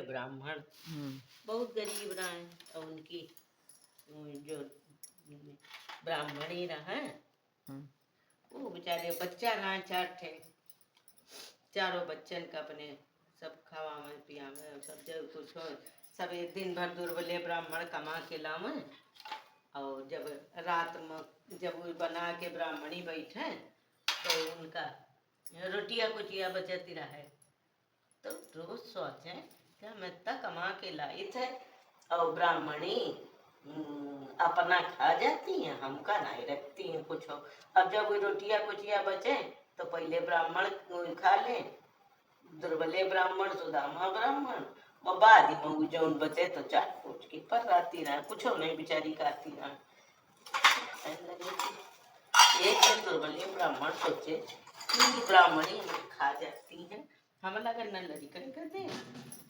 ब्राह्मण बहुत गरीब रहे और उनकी जो ब्राह्मणी रहे वो बेचारे बच्चा रहे 4 थे, चारों बच्चन का अपने सब खावा पिया में सब जब कुछ हो सब एक दिन भर दुर्बले ब्राह्मण कमा के लावे और जब रात में जब वो बना के ब्राह्मणी बैठे तो उनका रोटियां कुटिया बचती रहे तो रोज सोचे क्या मैं तक कमा के लाई थे और ब्राह्मणी अपना खा जाती हैं हमका नहीं रखती हैं कुछ हो। अब जब वो रोटियां कुटिया बचे तो पहले ब्राह्मण खा ले, दुर्बले ब्राह्मण सुदामा ब्राह्मण और बाद में जो बचे तो चाट फूट की पर आती रहा कुछ नहीं बेचारी खाती रहा। एक दिन दुर्बले ब्राह्मण सोचे कि ब्राह्मणी हमें खा जाती है, हम लगा न लड़कन कर दे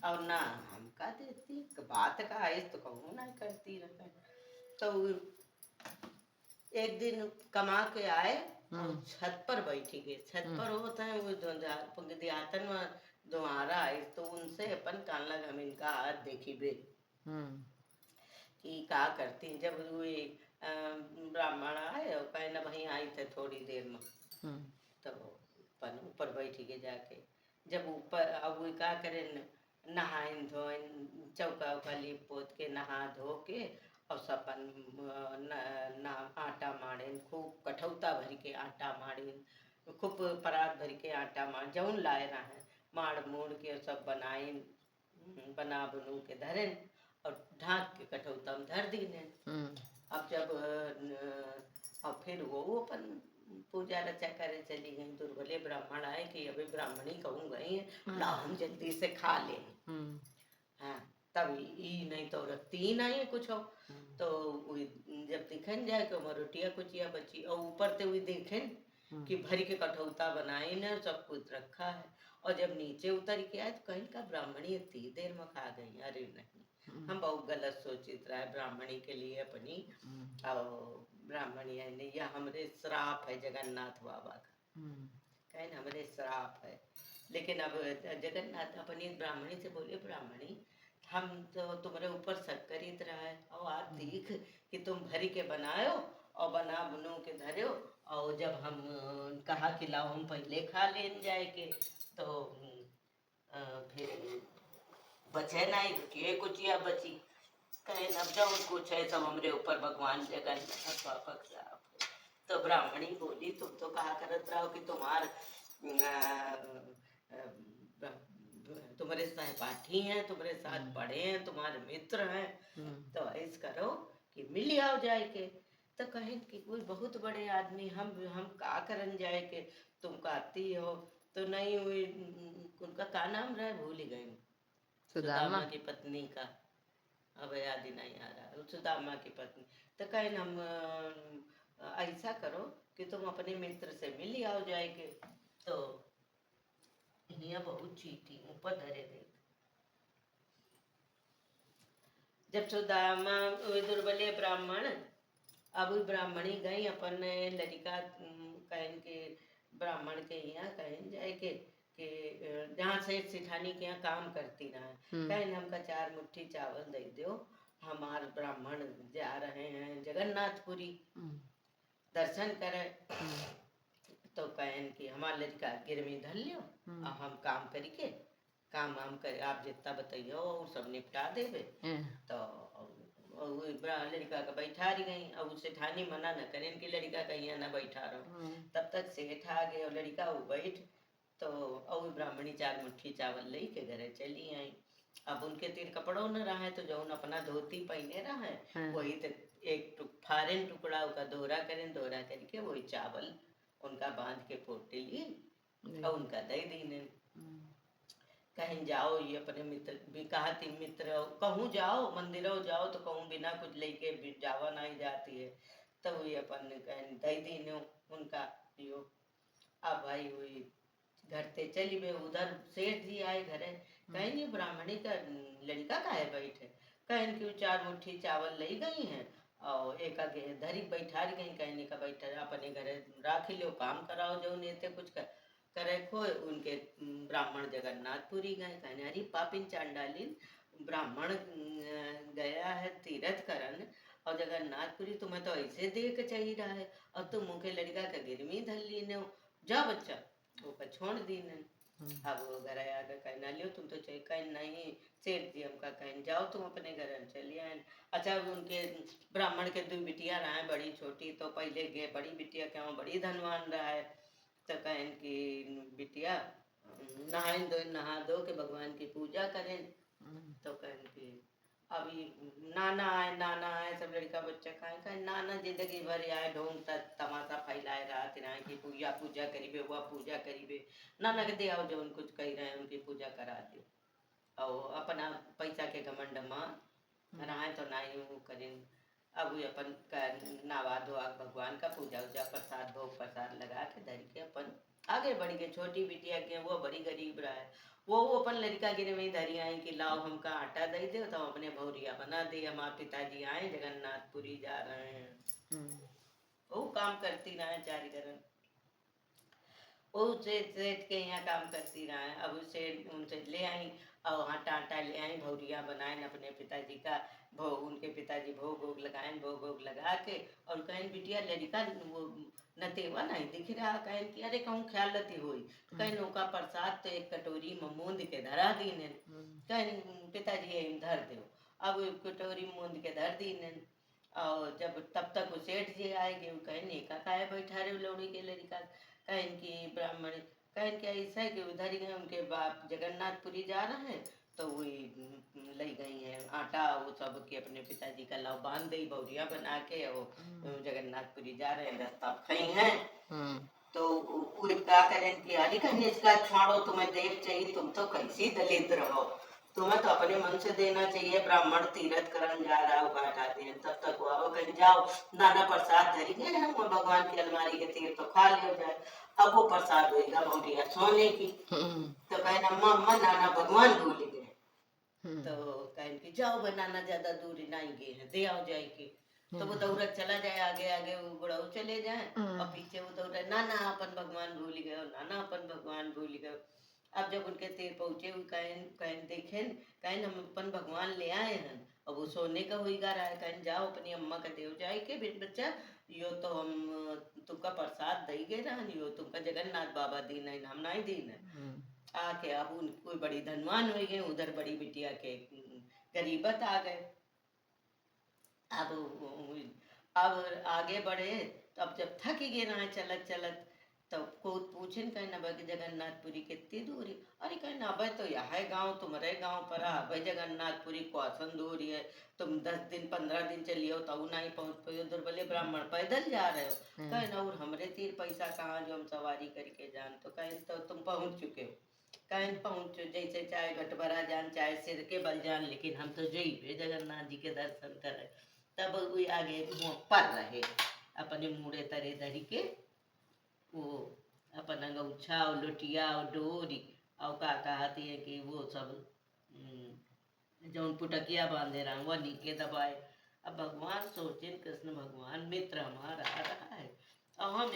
और ना हम का देती बात का है तो कहूँ ना करती रहे। तो एक दिन कमा के आए और छत पर बैठी गए, छत पर होता है वो दियातन में द्वारा आए तो उनसे अपन कान लगा हम इनका हाथ देखी बे कि का करती। जब हुए ब्राह्मण आए और कहे ना भाई आई थे थोड़ी देर में तो अपन ऊपर बैठ के जाके जब ऊपर अब वो का करें नहाइन धोइन चौका उका लीप पोत के नहा धो के और सपन ना आटा माड़ेन खूब कठौता भर के आटा माड़ेन खूब परात भर के आटा माड़ जौन लाए रहे माड़ मोड़ के सब बनाइन बना बनू के धरेन और ढाक के कठौता में धर दीने। अब जब और फिर वो अपन पूजा रचा करे चली गई, दुर्बले ब्राह्मण आए कि अभी ब्राह्मणी कहूँ गई ला हम जल्दी से खा ले। हाँ तब ई नहीं तो रखती ही नहीं है कुछ हो। तो जब दिखन जाए कि रोटिया कुचिया बची और ऊपर से वो देखें कि भरी के कठौता बनाए न सब कुछ रखा है और जब नीचे उतर के आए तो कहीं का ब्राह्मणी इतनी देर में खा गई। अरे नहीं हम बहुत गलत सोचित रहा है ब्राह्मणी के लिए अपनी और ब्राह्मणी है नहीं यह हमरे श्राप है जगन्नाथ बाबा का कहे ना हमरे श्राप है। लेकिन अब जगन्नाथ अपनी ब्राह्मणी से बोले ब्राह्मणी हम तो तुम्हारे ऊपर शक करीत रहा है और आज देख कि तुम भरी के बनायो और बना बनू के धरो और जब हम कहा कि लाओ हम पहले खा लेन जाए के तो फिर बचे नहीं के कुचिया बची कहे अब जो कुछ है सब हमरे ऊपर भगवान जगन्नाथ बाबा श्राप है। तो ब्राह्मणी बोली तुम तो कहा करत रहो कि तुम्हारे सहपाठी हैं तुम्हारे साथ पढ़े हैं तुम्हारे मित्र हैं तो ऐसा करो कि मिल आओ जाए के। तो कहें कि कोई बहुत बड़े आदमी हम का करन जाए के तुम कहती हो तो नहीं हुई उनका का नाम रहा भूल ही गई सुदामा की पत्नी का अब याद ही नहीं आ रहा सुदामा की पत्नी। तो कहें हम ऐसा करो कि तुम अपने मित्र से मिल आओ जाए के। तो इन्हें बहुत चीटी ऊपर धरे दे। जब सुदामा दुर्बले ब्राह्मण अब ब्राह्मणी गई अपन लड़का कहन के ब्राह्मण के यहाँ कहन जाए के जहाँ से सिठानी के यहाँ काम करती रहे कहन हमका 4 मुट्ठी चावल दे दो हमार ब्राह्मण जा रहे हैं जगन्नाथपुरी दर्शन करे। तो कहन कि हमार लड़का गिरमी धर लियो अब हम काम करके काम वाम कर आप जितना बताइयो वो सब निपटा देवे। तो लड़का का बैठा रही गई और उसे ठानी मना न करें कि लड़का का यहाँ न बैठा रहो। तब तक सेठ आ गए और लड़का वो बैठ तो और ब्राह्मणी 4 मुट्ठी चावल ले के घरे चली आई। अब उनके तीर कपड़ों न रहा है तो जो अपना धोती पहने रहा है वही तो एक फारेन टुकड़ा का दोहरा करें दोहरा करके वही चावल उनका बांध के पोटे लिए और उनका दे दीने। कहीं जाओ ये अपने मित्र भी कहा थी मित्र कहूँ जाओ मंदिरों जाओ तो कहूँ बिना कुछ लेके जावा नहीं जाती है। तब ये अपन कहीं दे दीने उनका यो। अब भाई वही घर से चली गए उधर सेठ जी आए घरे कहीं नहीं ब्राह्मणी का लड़का का है बैठे कहीं कि 4 मुट्ठी चावल ले गई हैं और एक आगे धरी बैठा गई कहने का बैठा अपने घरे राख लो काम कराओ जो नेते कुछ कर करे खोए उनके ब्राह्मण जगन्नाथपुरी गए, कहने अरे पापिन चांडालिन, ब्राह्मण गया है तीर्थ करन और जगन्नाथपुरी तुम्हें तो ऐसे देख चाहिए रहा है और तुम मुखे लड़का का गिरमी धर ली ने, जा बच्चा वो का छोड़ दी ने। अब वो घर आया कहना लियो तुम तो चाहिए, कहीं नहीं सेठ जी हमका कहीं जाओ तुम अपने घर चलिए आए। अच्छा उनके ब्राह्मण के दो बिटिया रहा है, बड़ी छोटी तो पहले गए, बड़ी बिटिया क्या बड़ी धनवान रहा है, तो कहन की बिटिया नहा दो के भगवान की पूजा करें। तो कहन की अभी नाना आए सब लड़का बच्चा कहे नाना जिंदगी भर आए ढोंग तमाशा फैलाए रहा तिराए की पूजा करीबे हुआ पूजा करीबे, नाना के दे आओ जो उन कुछ कह रहे हैं उनकी पूजा करा दो। और अपना पैसा के घमंड में रहा तो ना ही वो करें। अब वो अपन नावा धोआ भगवान का पूजा उजा प्रसाद भोग प्रसाद लगा के धर के अपन आगे बढ़ गए। छोटी बिटिया के वो बड़ी गरीब रहा है, वो अपन लड़का गिरे में धरी आई कि लाओ हमका आटा दे दे तो अपने भौरिया बना दे, हमारे पिताजी आए जगन्नाथपुरी जा रहे हैं। वो काम करती रहे चारी करन, वो सेठ के यहाँ काम करती रहा है। अब उसे उनसे ले आई और आटा ले आई, भौरिया बनाए अपने पिताजी का भोग, उनके पिताजी भोग भोग लगाए, भोग भोग लगा के और कहें बिटिया लड़का वो नतेवा नहीं दिख रहा, कहें कि अरे कहूँ ख्याल लती हुई, कहें उनका प्रसाद तो एक कटोरी में मूंद के धरा दी ने, कहें पिताजी यही धर दो। अब कटोरी मूंद के धर दी ने और जब तब तक वो सेठ जी आएंगे वो कहें नेका काहे बैठा रहे लौड़ी के लड़का, कहें कि ब्राह्मण कहें कि ऐसा है कि उधर ही गए उनके बाप जगन्नाथपुरी जा रहे हैं तो वही ले गई हैं आटा वो सब के अपने पिताजी का लाव बांध दी भौरिया बना के और जगन्नाथपुरी जा रहे हैं, रास्ता खई हैं। तो वो क्या करें कि अरे कहीं इसका छोड़ो तुम्हें देर चाहिए, तुम तो कैसी दलित रहो, तुम्हें तो अपने मन से देना चाहिए, ब्राह्मण तीर्थ करन जा रहा है घाटा दे, तब तक वो आओ कहीं जाओ नाना प्रसाद धरी गए हम भगवान की अलमारी के तीर तो खा लियो जाए। अब वो प्रसाद होगा भौरिया सोने की, तो कहना अम्मा अम्मा नाना भगवान भूल गए, तो कहन की जाओ बनाना ज्यादा दूर नहीं गए हैं दे आओ जाए के। तो वो दौड़त चला जाए आगे आगे वो बुढ़ऊ चले जाए और पीछे वो दौड़े नाना अपन भगवान भूल गए, नाना अपन भगवान भूल गए। अब जब उनके तीर पहुंचे वो कहन देखें कहन हम अपन भगवान ले आए हैं और वो सोने का हुई गा रहा है, कहन जाओ अपनी अम्मा का देव जाए के बच्चा यो तो हम तुमका प्रसाद दई गए रहा यो तुमका जगन्नाथ बाबा दीन है हम नहीं दीन है। आके अब उन कोई बड़ी धनवान हो गए, उधर बड़ी बिटिया के गरीबत आ गए। अब आगे बढ़े तो अब जब थक गए रहे चलत चलत तो को पूछन कहना भाई जगन्नाथपुरी कितनी दूरी, अरे कहना भाई तो यह है गाँव तुम्हारे गाँव पर भाई जगन्नाथपुरी कौसन दूरी है, तुम 10 दिन 15 दिन चलियो तो नहीं पहुँच पाओ, दुर्बले ब्राह्मण पैदल जा रहे हो। कहना और हमरे तीर पैसा कहाँ जो हम सवारी करके जान, तो कहें तो तुम पहुँच चुके हो, कहीं पहुँचो जैसे चाहे घटभरा जान चाहे सिर के बल जान, लेकिन हम तो जइबे जगन्नाथ जी के दर्शन करे। तब वो आगे मुँह पर रहे अपने मुड़े तरे धरी के वो अपन अंगूछा और लोटिया और डोरी और का कहती है कि वो सब जौन पुटकिया बांधे रहा वह नीके दबाए। अब भगवान सोचे कृष्ण भगवान मित्र हमारा आ रहा है और हम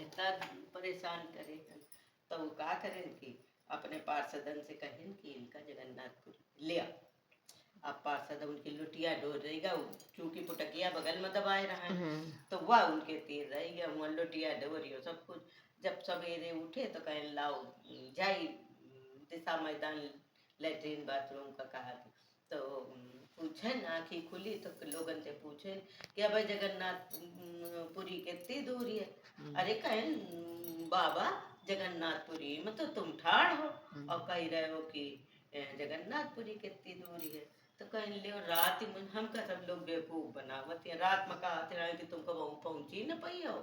इतना परेशान करें, तो वो क्या करें कि अपने पार्षदन से कहें कि इनका जगन्नाथपुरी ले आओ। अब पार्षद उनकी लुटिया डोर रहेगा चूंकि पुटकिया बगल में दबाए रहा है तो वह उनके तीर रहेगा वहाँ लुटिया डोरियो सब कुछ। जब सवेरे उठे तो कहें लाओ जाई दिशा मैदान लेटरिन बाथरूम का कहा तो पूछे आँखी खुली तो लोगन से पूछे कि अब जगन्नाथपुरी कितनी दूरी है, अरे कहें बाबा जगन्नाथपुरी में तो तुम ठाड़ हो और कह रहे हो कि जगन्नाथपुरी कितनी दूरी है, तो कहें ले रात में हम का सब लोग बेवकूफ बनावत है, रात में कहा कि तुमको वहाँ पहुँची न पाई हो,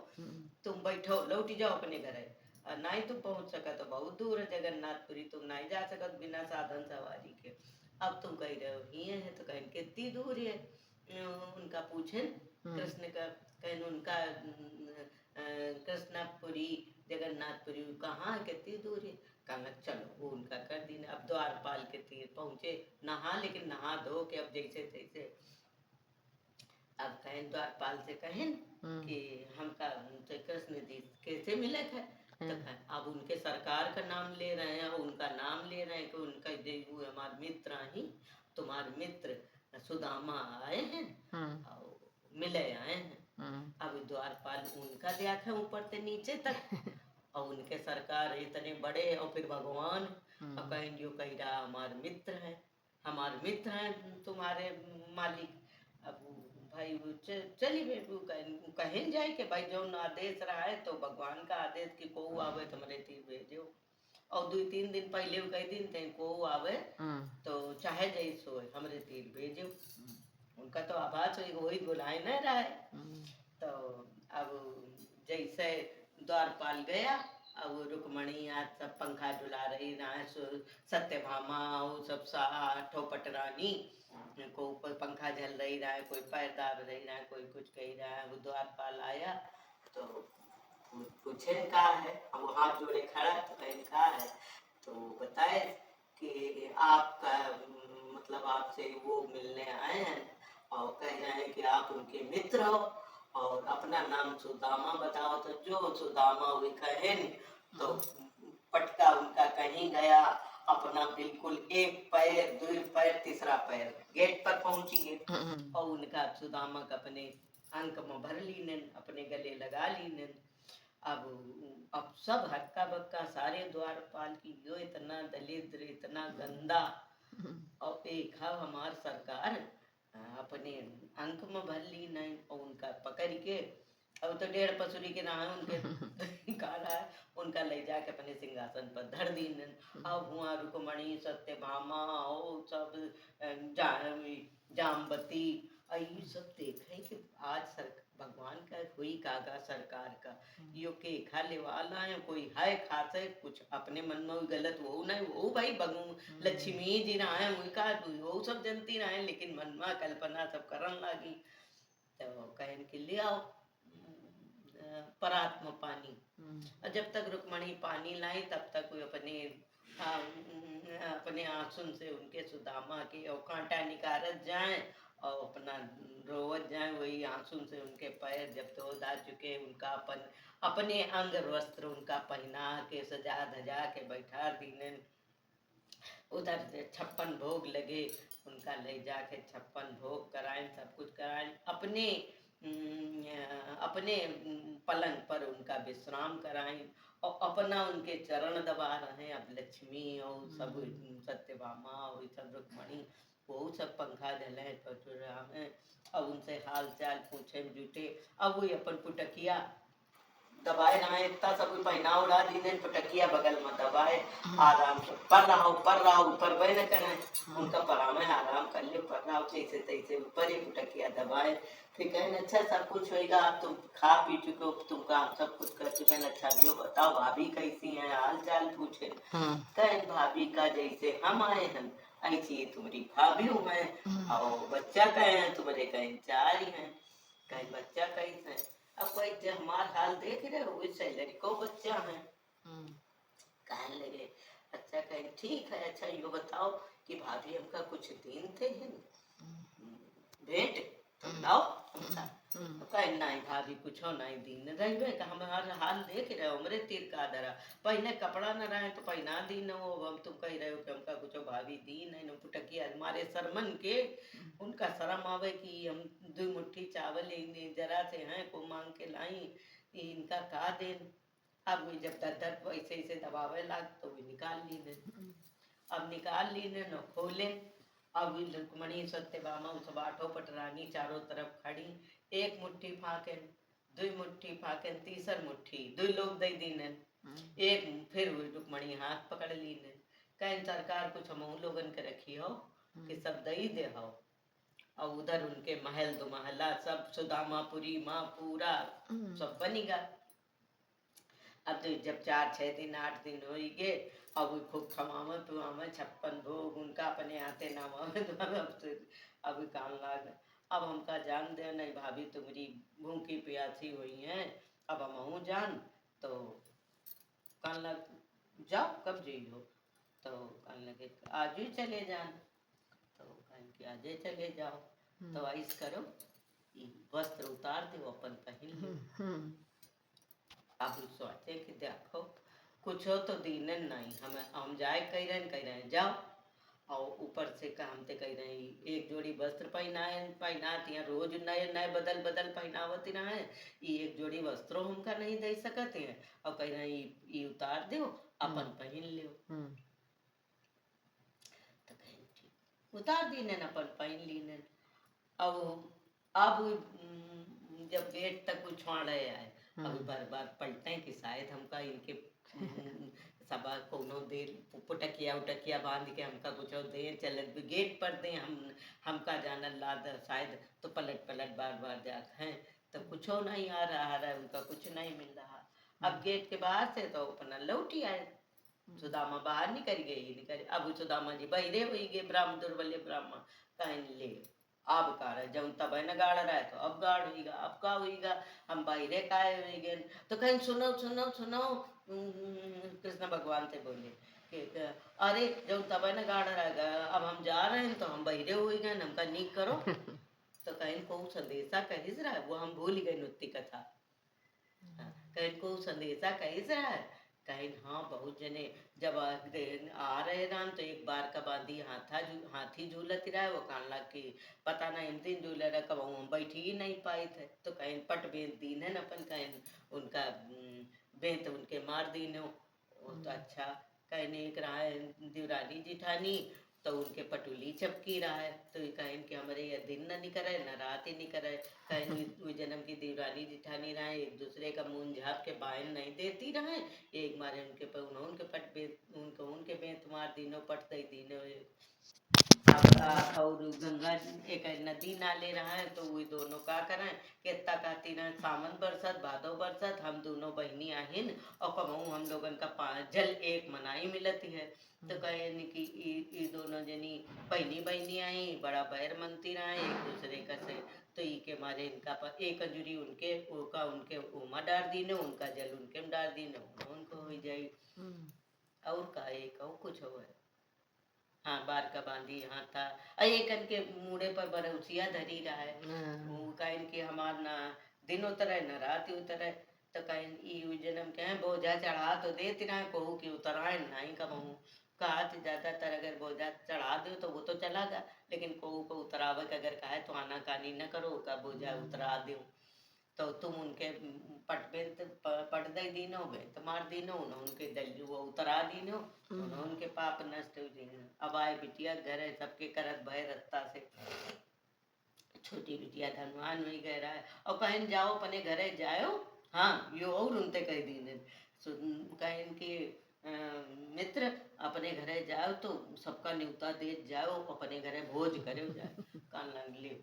तुम बैठो लौट जाओ अपने घर है और नहीं तुम पहुँच सका तो बहुत दूर है जगन्नाथपुरी, तुम नहीं जा सकत बिना साधन सवारी के। अब तुम कह रहे हो ये है तो कहें कितनी दूर है, उनका पूछे कृष्ण का कहें उनका कृष्णपुरी जगन्नाथपुरी कहाँ है कितनी दूर है, कहना चलो वो उनका कर दी। अब द्वारपाल के तीर पहुँचे नहा लेकिन नहा धो के अब जैसे तैसे अब कहें द्वारपाल से कहें कि हमका उनसे कृष्ण जी कैसे मिले है, तो अब उनके सरकार का नाम ले रहे हैं, उनका नाम ले रहे हैं कि उनका देव हमारे मित्र ही, तुम्हारे मित्र सुदामा आए हैं और मिले आए हैं। अब द्वारपाल उनका देखे ऊपर से नीचे तक और उनके सरकार इतने बड़े और फिर भगवान अब कहें जो कह रहा हमारे मित्र है, हमारे मित्र हैं तुम्हारे मालिक। अब भाई चलिए कहें जाए कि भाई जो आदेश रहा है तो भगवान का आदेश कि को आवे तुम्हारे तीर भेजो, और 2-3 दिन पहले कह दिन थे को आवे तो चाहे जैसे हो हमरे तीर भेजो। उनका तो आभास वही बुलाए न रहा है। तो अब जैसे द्वारपाल गया, अब रुक्मणी आज सब पंखा डुला रही ना, सत्यभामा और सब 8 पटरानी को कोई पंखा झल रही रहा है, कोई पैर दाब रही रहा है, कोई कुछ कह रहा है। वो द्वारपाल आया तो पूछे कहा है, अब हाथ जोड़े खड़ा तो कहें कहा है, तो बताए कि आपका मतलब आपसे वो मिलने आए हैं और कह रहे हैं कि आप उनके मित्र हो और अपना नाम सुदामा बताओ। तो जो सुदामा हुई कहे तो पटका उनका कहीं गया, अपना बिल्कुल एक पैर 2 पैर 3रा पैर गेट पर पहुंची गए और उनका सुदामा का अपने अंक में भर लीने, अपने गले लगा लीने। अब सब हक्का बक्का सारे द्वारपाल की यो इतना दलिद्र इतना गंदा और एक हमार सरकार अपने अंक में भर ली नहीं और उनका पकड़ के अब तो 1.5 पसुरी के ना उनके काला उनका ले जाके अपने सिंहासन पर धर दी। अब हुआ रुक्मणी सत्यभामा और सब जामवती ये सब देखे कि आज भगवान का हुई कागा सरकार का यो के खाले वाला है, कोई है खाते कुछ अपने मन में गलत वो नहीं, वो भाई लक्ष्मी जी ना है उनका वो सब जनती ना है, लेकिन मन में कल्पना सब करन लगी। तो कहन के ले आओ परात्म पानी। और जब तक रुक्मणी पानी लाई तब तक वो अपने आंसू से उनके सुदामा के और कांटा निकारत जाए और अपना रोवत जाए, वही आंसू से उनके पैर जब तो दा चुके उनका अपने अंग वस्त्र उनका पहना के सजा धजा के बैठा दीने। उधर 56 भोग लगे, उनका ले जाके 56 भोग कराएं, सब कुछ कराएं, अपने पलंग पर उनका विश्राम कराएं और अपना उनके चरण दबा रहे। अब लक्ष्मी और सब सत्यभामा और सब रुक्मणी वो सब पंखा झले में अब उनसे हाल चाल पूछे जुटे। अब वो अपन पुटकिया दबाए ना इतना सब पहना उड़ा दीने, पटकिया बगल में दबाए आराम से पर रहा ऊपर वह न करे उनका परामे आराम कर ले, पर रहा जैसे तैसे ऊपर ही पटकिया दबाए। फिर कहें अच्छा सब कुछ होएगा, आप तुम खा पी चुके हो, तुम काम सब कुछ कर चुके हैं, अच्छा भी हो बताओ भाभी कैसी हैं, हाल चाल पूछे। कहें भाभी का जैसे हम आए हैं ऐसी तुम्हारी भाभी है और बच्चा कहे हैं तुम्हारे कहीं 4 ही हैं। कहीं बच्चा कैसे है, अब कोई हमार हाल देख रहे हो वैसे लड़को बच्चा है। कहने लगे अच्छा कहें ठीक है, अच्छा यो बताओ कि भाभी हमका कुछ दिन थे भेंट तो लाओ हमका। तो कहे नहीं भाभी कुछ नहीं दिन रहे का हमारा हाल देख रहे हो, हमरे तीर का दरा पहले कपड़ा न रहे तो पहना दी न हो, हम तुम कह रहे हो कि हमका कुछ भाभी दी नहीं न पुटकिया हमारे शर्मन के उनका शर्म आवे कि हम 2 मुट्ठी चावल जरा से हैं को मांग के लाई इनका का देन। अब जब दर वैसे ऐसे दबावे लाग तो वो निकाल ली ने, अब निकाल ली ने न खोले। अब रुक्मणी सत्यभामा सब 8 पटरानी चारों तरफ खड़ी, 1 मुट्ठी फाके 2 मुट्ठी फाके 3 मुट्ठी 2 लोग दे दीने एक, फिर रुक्मणी हाथ पकड़ ली ने कहें सरकार कुछ हम लोगन के रखी हो कि सब दई दे हो। और उधर उनके महल 2 महला सब सुदामापुरी माँ पूरा सब बनेगा। अब तो जब 4-6 दिन 8 दिन हो गए अब खूब खमावे पिवावे 56 भोग उनका अपने आते नामावे अब कान लाग। अब हमका जान दे नहीं भाभी तुम्हारी भूखी प्यासी हुई हैं, अब हम जान तो कान लग जाओ कब जाइयो, तो कान लगे आज ही चले जान, तो कान के आज ही चले जाओ। तो ऐस करो ई वस्त्र उतार दो अपन पहन लो। अब सोचे कि देखो कुछ हो तो दीनन नहीं, हम जाए कह रहे जाओ, और ऊपर से काम ते कह रहे एक जोड़ी वस्त्र पहनाती हैं, रोज नए नए बदल बदल पहनावती रहे, ये एक जोड़ी वस्त्रों हमका नहीं दे सकते हैं, और कह रहे ये उतार दो अपन पहन लो। तो कहें ठीक, उतार दीने अपन पहन लीने। अब जब गेट तक कुछ छोड़े आए, अब बार बार पलटे कि शायद हमका इनके सब कोनो देर पुटकिया उटकिया बांध के हमका कुछ दे चलत गेट पर दे, हमका जाना लाद शायद, तो पलट पलट बार बार जाते हैं तो कुछ नहीं आ रहा है, उनका कुछ नहीं मिल रहा। अब गेट के बाहर से तो अपना लौट ही आए, सुदामा बाहर निकल गई। अब सुदामा जी बहरे हुई गए, ब्राह्मण दुर्बल्य ब्राह्मण कहें ले अब का रहे जब तब न गाड़ रहा है तो अब गाड़ हुईगा, अब का हुईगा, हम बहरे काहे हुई गए। तो कहीं सुनो सुनो सुनो, कृष्ण भगवान से बोले कि अरे जब तब न गाड़ रहा है, अब हम जा रहे हैं तो हम बहरे हुई गए, हमका नीक करो। तो कहीं को संदेशा कहिस रहा है, वो हम भूल गए नुत्ती कथा। कहीं को संदेशा कहिस रहा है, कहीं हाँ बहुत जने जब आ रहे राम तो एक बार का बांधी हाथी झूलत रहा, वो कान लग की पता नहीं इन दिन झूल रहा, कब हम बैठ ही नहीं पाए थे। तो कहीं पट बेंत दीन है अपन, कहीं उनका बेंत उनके मार दीन हो। तो अच्छा कहीं एक रहा है दिवरानी जिठानी, तो उनके पटुली चपकी रहा है, तो ये कहें कि हमारे यह दिन न निकले न रात ही निकले, कहीं जन्म की दिवरानी जिठानी रहे, एक दूसरे का मुंह झाप के बायन नहीं देती रहे, एक मारे उनके पर उनके पट बेत उनके बेंत मार दीनो पट दई दीनो। और गंगा एक नदी नाले रहा है, तो वो दोनों का करें कितना कहती रहे सावन बरसत भादो बरसत, हम दोनों बहनी आहिन और कबहू हम लोगन का जल एक मनाई मिलती है। तो कहे कि ये दोनों जनी बहनी बहनी आई, बड़ा बैर मनती रहे एक दूसरे का से, तो ई के मारे इनका पर एक अंजुरी उनके उनके उमा डार दीने, उनका जल उनके में डार दीने, उनको हो जाई। और का एक और कुछ हो है, हाँ बार का बांधी यहाँ था, एक के मुड़े पर बरौसिया धरी रहा है, वो कहीं कि हमार ना दिन उतरे न रात उतरे। तो कहीं जन्म के हैं बोझा चढ़ा तो देती रहे, कहूँ कि उतराए नहीं कबहू, कहा तो ज्यादातर अगर बोझा चढ़ा दो तो वो तो चला गया, लेकिन कहूँ को उतरावे के अगर कहे तो आनाकानी न करो का बोझा उतरा दो, तो तुम उनके पट दई दीनो बेंत मार दीनो, उनके दल वो उतरा दीनो, उनके पाप नष्ट हो दीनो। अब आए बिटिया घर है सबके करत भय रस्ता से, छोटी बिटिया धनवान हुई गह रहा है, और कहीं जाओ अपने घरे जाओ, हाँ यो और उनते कह दीने कहें कि मित्र अपने घरे जाओ तो सबका न्योता दे जाओ, अपने घरे भोज करो जाए, कान लग लियो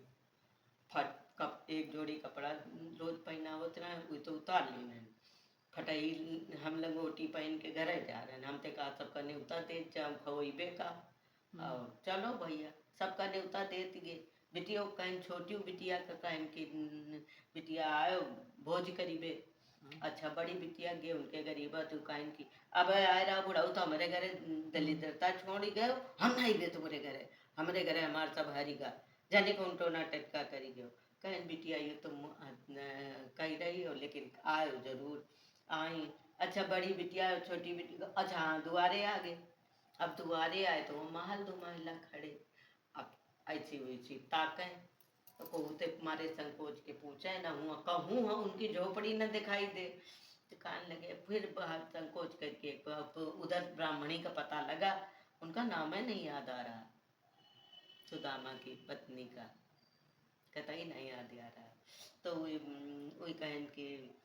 फट कप एक जोड़ी कपड़ा रोज पहनावत रहे, वो तो उतार लेने फटाई हम लंगोटी पहन के घरे जा रहे हैं, हम ते कहा सबका न्योता दे जाओ खवैबे का, और चलो भैया सबका न्योता दे दिए। बिटिया कहीं छोटी बिटिया का कहीं कि बिटिया आयो भोज करीबे, अच्छा बड़ी बिटिया गे उनके गरीबा तो कहीं की अब आए रहा बुढ़ाऊ तो हमारे घरे दलिद्रता छोड़ ही गए, हम नहीं गए तुम्हारे घरे, हमारे घरे हमारे सब हरीगा जाने कौन टोना टटका करी गयो। कहें बिटिया ये तुम कही रही हो लेकिन आयो जरूर आई। अच्छा बड़ी बिटिया छोटी बिटिया अच्छा हाँ दुआरे आ गए, अब दुआरे आए तो वो महल दो महिला खड़े, अब ऐसी वैसी ताकें तो कहते मारे संकोच के पूछे न हुआ कहूँ हाँ उनकी झोपड़ी न दिखाई दे, तो कान लगे फिर बाहर संकोच करके उधर ब्राह्मणी का पता लगा, उनका नाम है नहीं याद आ रहा, सुदामा की पत्नी का कतई नहीं याद आ रहा, तो वही कहन कि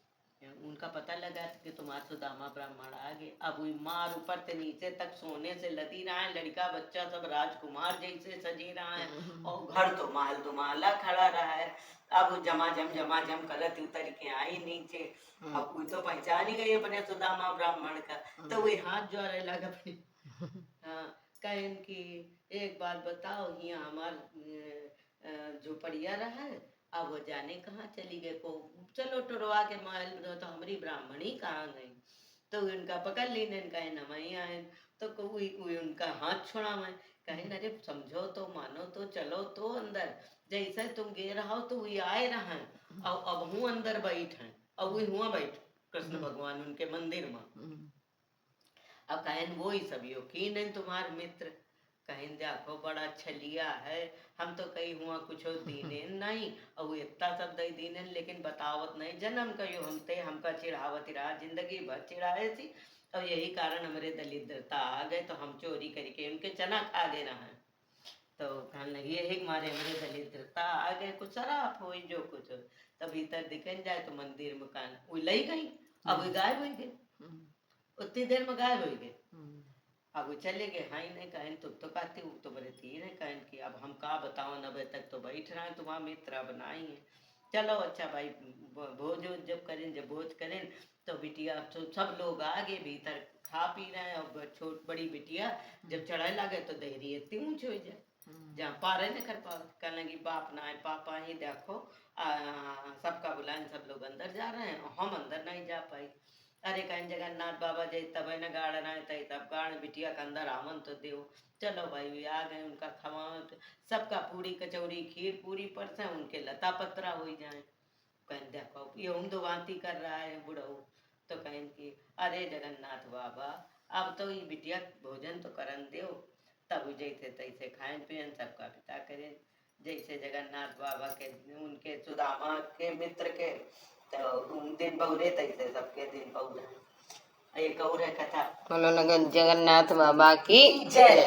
उनका पता लगा कि तुम्हारा सुदामा ब्राह्मण आ गए। अब वही मार ऊपर से नीचे तक सोने से लदी रहा है, लड़का बच्चा सब राजकुमार जैसे सजे रहा है, और घर तो महल दुमाला खड़ा रहा है। अब जमा जम करत उतर के आई नीचे, अब कोई तो पहचान ही गई अपने सुदामा ब्राह्मण का, तो वही हाथ जोड़े लगा अपने हाँ कहन कि एक बात बताओ यहाँ हमार झोपड़िया रहा है, अब वो जाने कहाँ चली गए, को चलो टुरवा के महल में तो हमारी ब्राह्मणी कहाँ गई, तो उनका पकड़ ली ने कहे न वही आए, तो कोई उनका हाथ छोड़ा मैं कहीं अरे समझो तो, मानो तो, चलो तो अंदर। जैसे तुम गे रहो तो वही आए रहे, अब हूँ अंदर बैठ हैं, अब वही हुआ बैठ कृष्ण भगवान उनके मंदिर में। अब कहें वो ही सब यकीन है तुम्हार मित्र, कहीं देखो बड़ा छलिया है, हम तो कहीं हुआ कुछ दीने नहीं, और वो इतना सब दई दीने लेकिन बतावत नहीं, जन्म कयो हमते हमका चिढ़ावत रहा, जिंदगी भर चिढ़ाए थी, और यही कारण हमारे दरिद्रता आ गए, तो हम चोरी करके उनके चना खा दे रहे हैं। तो कहने लगी यही मारे हमारे दरिद्रता आ गए, कुछ शराब हो जो कुछ हो। तब भीतर दिखन जाए तो मंदिर में कान वो लई गई, अब वो गायब हो गए, उतनी देर में गायब हो गए। अब वो चले गए, हाँ नहीं कहन तुम तो कहती हूँ तो बड़े थी नहीं कहन की अब हम का बताओ, 90 तक तो बैठ रहे हैं तुम्हारा मित्र, अब नहीं है। चलो अच्छा भाई, भोज जब करें, जब भोज करें तो बिटिया तो सब लोग आगे भीतर खा पी रहे हैं, और छोट बड़ी बिटिया जब चढ़ाए लगे तो देहरी इतनी ऊंच हो जाए जहाँ पारे न कर पाओ, कहने लगी बाप ना है पापा ही देखो सबका बुलाएं, सब लोग अंदर जा रहे हैं, हम अंदर नहीं जा पाई। अरे कहीं जगन्नाथ बाबा जय तब न गाड़ रहे तय तब गाड़ बिटिया का अंदर आवन तो देव। चलो भाई आ गए, उनका खवा सबका पूरी कचौड़ी खीर पूरी पर से उनके लता पत्रा हो जाए। कहें देखो ये ऊँधवांती कर रहा है बुढ़ऊ, तो कहें कि अरे जगन्नाथ बाबा अब तो ये बिटिया भोजन तो करन दो, तब जैसे तैसे खाएं पियन सबका पिता करें। जैसे जगन्नाथ बाबा के उनके सुदामा के मित्र के तो दिन बहुरे तैसे सबके दिन बहुरे। एक और है कथा। बोलो जगन्नाथ बाबा की जय।